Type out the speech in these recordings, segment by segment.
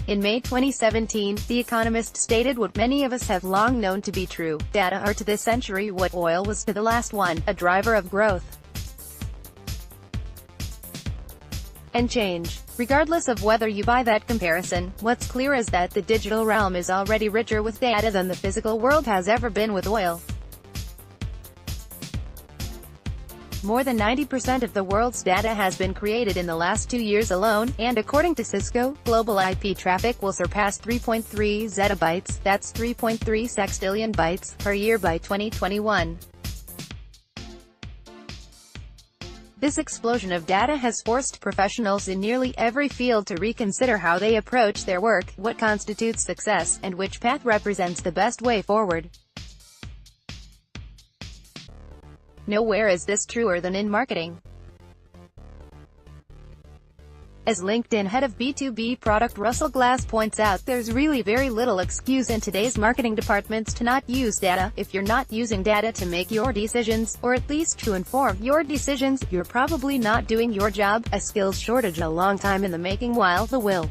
In May 2017, The Economist stated what many of us have long known to be true: data are to this century what oil was to the last one, a driver of growth and change. Regardless of whether you buy that comparison, what's clear is that the digital realm is already richer with data than the physical world has ever been with oil. More than 90% of the world's data has been created in the last 2 years alone, and according to Cisco, global IP traffic will surpass 3.3 zettabytes, that's 3.3 sextillion bytes, per year by 2021. This explosion of data has forced professionals in nearly every field to reconsider how they approach their work, what constitutes success, and which path represents the best way forward. Nowhere is this truer than in marketing. As LinkedIn head of B2B product Russell Glass points out, there's really very little excuse in today's marketing departments to not use data. If you're not using data to make your decisions, or at least to inform your decisions, you're probably not doing your job. A skills shortage a long time in the making, while the will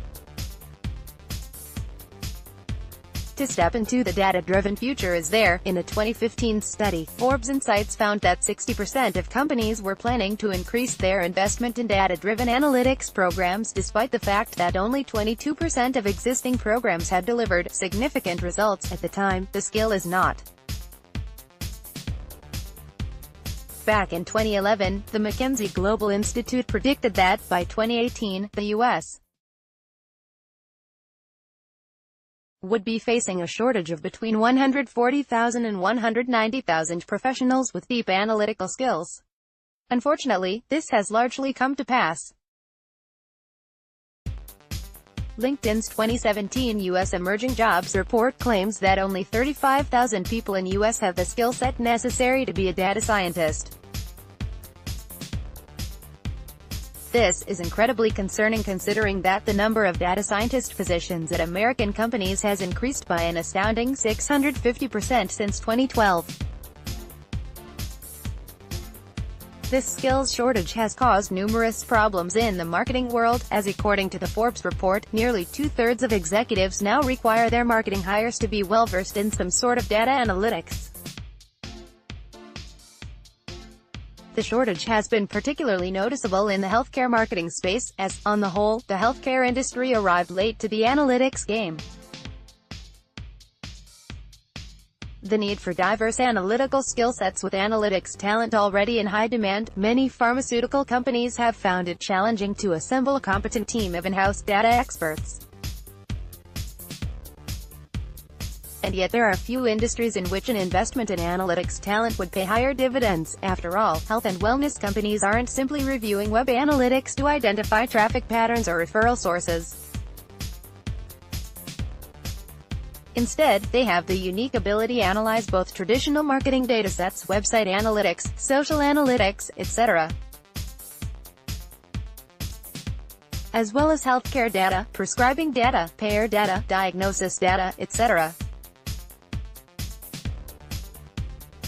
to step into the data-driven future is there. In a 2015 study, Forbes Insights found that 60% of companies were planning to increase their investment in data-driven analytics programs, despite the fact that only 22% of existing programs had delivered significant results. At the time, the skill is not. Back in 2011, the McKinsey Global Institute predicted that, by 2018, the U.S. would be facing a shortage of between 140,000 and 190,000 professionals with deep analytical skills. Unfortunately, this has largely come to pass. LinkedIn's 2017 U.S. Emerging Jobs Report claims that only 35,000 people in U.S. have the skill set necessary to be a data scientist. This is incredibly concerning considering that the number of data scientist positions at American companies has increased by an astounding 650% since 2012. This skills shortage has caused numerous problems in the marketing world, as according to the Forbes report, nearly two-thirds of executives now require their marketing hires to be well-versed in some sort of data analytics. The shortage has been particularly noticeable in the healthcare marketing space, as, on the whole, the healthcare industry arrived late to the analytics game. The need for diverse analytical skill sets with analytics talent already in high demand, many pharmaceutical companies have found it challenging to assemble a competent team of in-house data experts. And yet there are few industries in which an investment in analytics talent would pay higher dividends. After all, health and wellness companies aren't simply reviewing web analytics to identify traffic patterns or referral sources. Instead, they have the unique ability to analyze both traditional marketing datasets, website analytics, social analytics, etc., as well as healthcare data, prescribing data, payer data, diagnosis data, etc.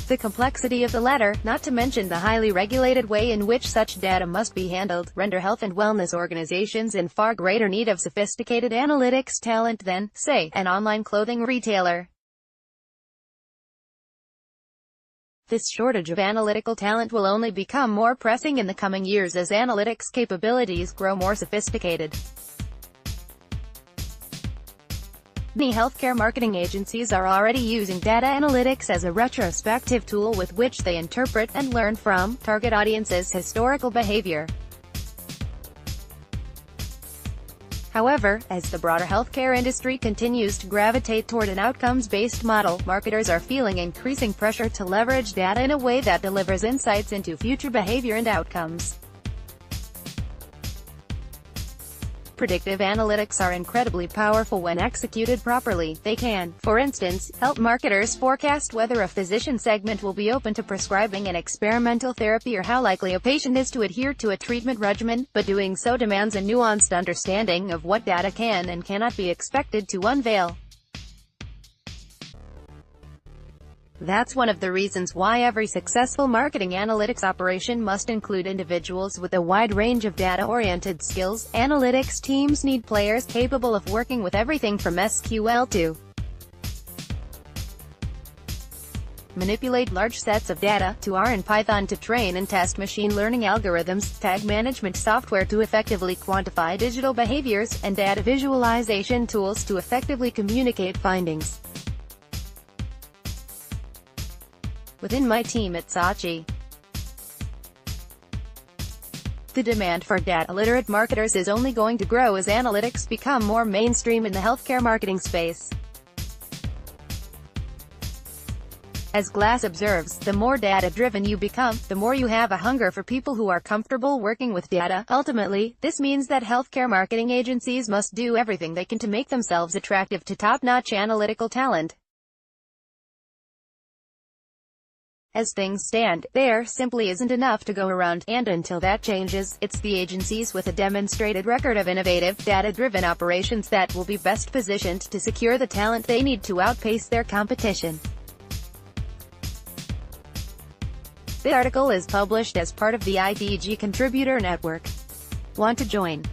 The complexity of the latter, not to mention the highly regulated way in which such data must be handled, render health and wellness organizations in far greater need of sophisticated analytics talent than, say, an online clothing retailer. This shortage of analytical talent will only become more pressing in the coming years as analytics capabilities grow more sophisticated. Many healthcare marketing agencies are already using data analytics as a retrospective tool with which they interpret and learn from target audiences' historical behavior. However, as the broader healthcare industry continues to gravitate toward an outcomes-based model, marketers are feeling increasing pressure to leverage data in a way that delivers insights into future behavior and outcomes. Predictive analytics are incredibly powerful when executed properly. They can, for instance, help marketers forecast whether a physician segment will be open to prescribing an experimental therapy or how likely a patient is to adhere to a treatment regimen, but doing so demands a nuanced understanding of what data can and cannot be expected to unveil. That's one of the reasons why every successful marketing analytics operation must include individuals with a wide range of data-oriented skills. Analytics teams need players capable of working with everything from SQL to manipulate large sets of data, to R and Python to train and test machine learning algorithms, tag management software to effectively quantify digital behaviors, and data visualization tools to effectively communicate findings. Within my team at Saatchi, the demand for data-literate marketers is only going to grow as analytics become more mainstream in the healthcare marketing space. As Glass observes, the more data-driven you become, the more you have a hunger for people who are comfortable working with data. Ultimately, this means that healthcare marketing agencies must do everything they can to make themselves attractive to top-notch analytical talent. As things stand, there simply isn't enough to go around, and until that changes, it's the agencies with a demonstrated record of innovative, data-driven operations that will be best positioned to secure the talent they need to outpace their competition. This article is published as part of the ITG Contributor Network. Want to join?